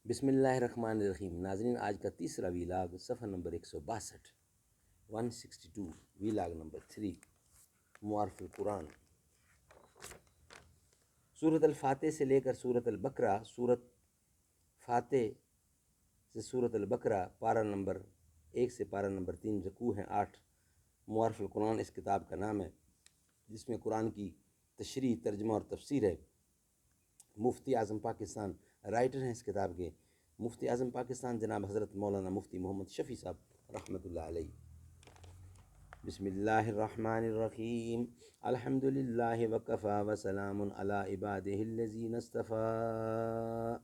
بسم اللہ الرحمن الرحیم۔ ناظرین، آج کا تیسرا ویلاگ صفحہ نمبر 162، 162، ویلاگ نمبر 3، معارف القرآن۔ سورۃ الفاتح سے لے کر سورۃ البقرہ، سورۃ فاتح سے سورۃ البقرہ، پارہ نمبر 1 سے پارہ نمبر 3 رکوع ہیں 8۔ معارف القرآن اس کتاب کا نام ہے، جس میں قرآن کی تشریح، ترجمہ اور تفسیر ہے۔ مفتی اعظم پاکستان رائٹر ہیں اس کتاب کے، مفتی اعظم پاکستان جناب حضرت مولانا مفتی محمد شفیع صاحب رحمۃ اللہ علیہ۔ بسم اللہ الرحمن الرحیم۔ الحمد للہ وکفی وسلام علی عبادہ الذین اصطفیٰ۔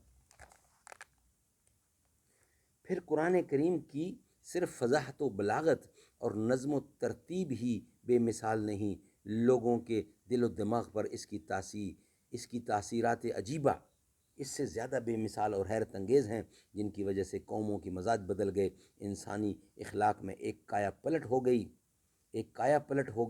پھر قرآن کریم کی صرف فضاحت و بلاغت اور نظم و ترتیب ہی بے مثال نہیں، لوگوں کے دل و دماغ پر اس کی تاثیرات عجیبہ اس سے زیادہ بے مثال اور حیرت انگیز ہیں، جن کی وجہ سے قوموں کی مزاج بدل گئے، انسانی اخلاق میں ایک کایا پلٹ ہو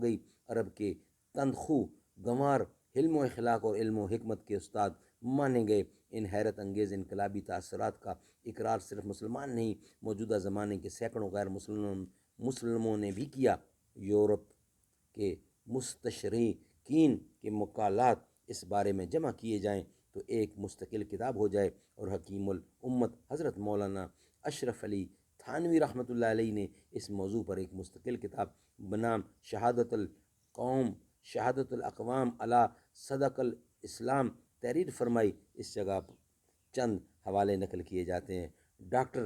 گئی۔ عرب کے تندخو گنوار حلم و اخلاق اور علم و حکمت کے استاد مانے گئے۔ ان حیرت انگیز انقلابی تاثرات کا اقرار صرف مسلمان نہیں، موجودہ زمانے کے سینکڑوں غیر مسلموں نے بھی کیا۔ یورپ کے مستشرقین کے مقالات اس بارے میں جمع کیے جائیں تو ایک مستقل کتاب ہو جائے، اور حکیم الامت حضرت مولانا اشرف علی تھانوی رحمۃ اللہ علیہ نے اس موضوع پر ایک مستقل کتاب بنام شہادت الاقوام علی صدق الاسلام تحریر فرمائی۔ اس جگہ چند حوالے نقل کیے جاتے ہیں۔ ڈاکٹر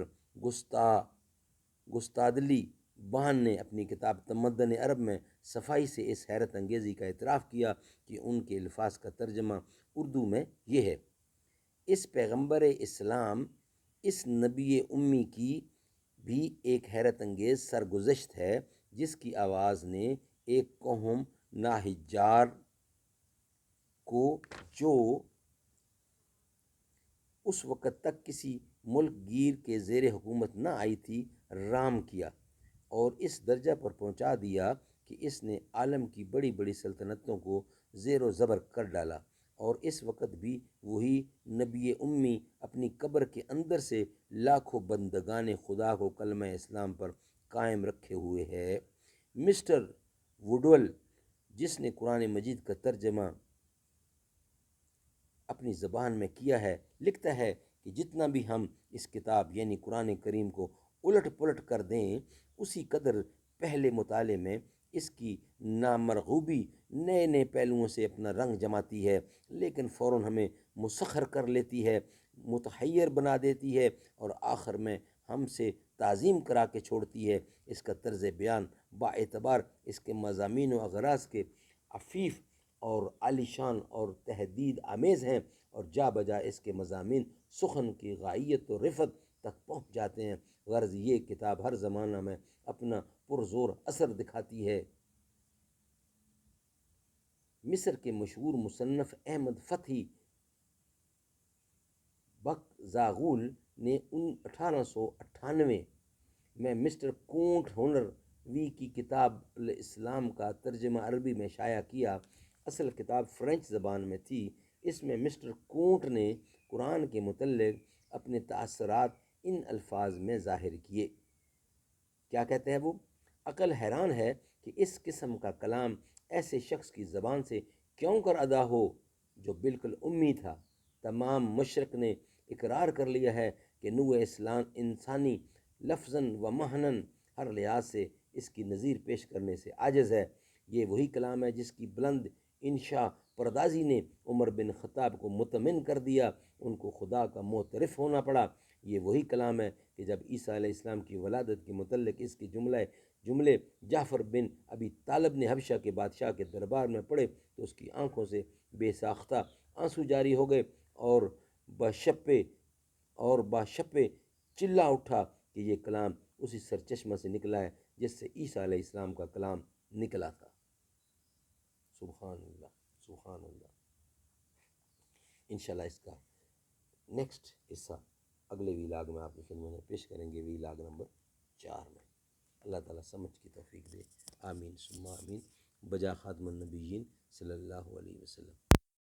گستادلی بان نے اپنی کتاب تمدن عرب میں صفائی سے اس حیرت انگیزی کا اعتراف کیا کہ ان کے الفاظ کا ترجمہ اردو میں یہ ہے: اس پیغمبر اسلام، اس نبی امی کی بھی ایک حیرت انگیز سرگزشت ہے، جس کی آواز نے ایک قوم ناہجار کو، جو اس وقت تک کسی ملک گیر کے زیر حکومت نہ آئی تھی، رام کیا اور اس درجہ پر پہنچا دیا کہ اس نے عالم کی بڑی بڑی سلطنتوں کو زیر و زبر کر ڈالا۔ اور اس وقت بھی وہی نبی امی اپنی قبر کے اندر سے لاکھوں بندگان خدا کو کلمہ اسلام پر قائم رکھے ہوئے ہے۔ مسٹر وڈول، جس نے قرآن مجید کا ترجمہ اپنی زبان میں کیا ہے، لکھتا ہے کہ جتنا بھی ہم اس کتاب یعنی قرآن کریم کو الٹ پلٹ کر دیں، اسی قدر پہلے مطالعے میں اس کی نامرغوبی نئے نئے پہلوؤں سے اپنا رنگ جماتی ہے، لیکن فوراً ہمیں مسخر کر لیتی ہے، متحیر بنا دیتی ہے، اور آخر میں ہم سے تعظیم کرا کے چھوڑتی ہے۔ اس کا طرز بیان با اعتبار اس کے مضامین و اغراض کے عفیف اور عالیشان اور تہدید آمیز ہیں، اور جا بجا اس کے مضامین سخن کی غائیت و رفت تک پہنچ جاتے ہیں۔ غرض یہ کتاب ہر زمانہ میں اپنا پرزور اثر دکھاتی ہے۔ مصر کے مشہور مصنف احمد فتحی بکزاغول نے 1898 میں مسٹر کونٹ ہنروی کی کتاب الاسلام کا ترجمہ عربی میں شائع کیا۔ اصل کتاب فرینچ زبان میں تھی۔ اس میں مسٹر کونٹ نے قرآن کے متعلق اپنے تاثرات ان الفاظ میں ظاہر کیے۔ کیا کہتے ہیں وہ؟ عقل حیران ہے کہ اس قسم کا کلام ایسے شخص کی زبان سے کیوں کر ادا ہو جو بالکل امی تھا۔ تمام مشرق نے اقرار کر لیا ہے کہ نوح اسلام انسانی لفظاً و معناً ہر لحاظ سے اس کی نظیر پیش کرنے سے عاجز ہے۔ یہ وہی کلام ہے جس کی بلند انشا پردازی نے عمر بن خطاب کو مطمئن کر دیا، ان کو خدا کا معترف ہونا پڑا۔ یہ وہی کلام ہے کہ جب عیسیٰ علیہ السلام کی ولادت کے متعلق اس کے جملے جعفر بن ابی طالب نے حبشہ کے بادشاہ کے دربار میں پڑھے تو اس کی آنکھوں سے بے ساختہ آنسو جاری ہو گئے، اور باشپے چلا اٹھا کہ یہ کلام اسی سرچشمہ سے نکلا ہے جس سے عیسیٰ علیہ السلام کا کلام نکلا تھا۔ سبحان اللہ، سبحان اللہ۔ انشاءاللہ اس کا نیکسٹ حصہ اگلے ویلاگ میں آپ کی خدمت میں پیش کریں گے، ویلاگ نمبر 4 میں۔ اللہ تعالیٰ سمجھ کی توفیق دے، آمین ثم آمین، بجا خاتم النبیین صلی اللہ علیہ وسلم۔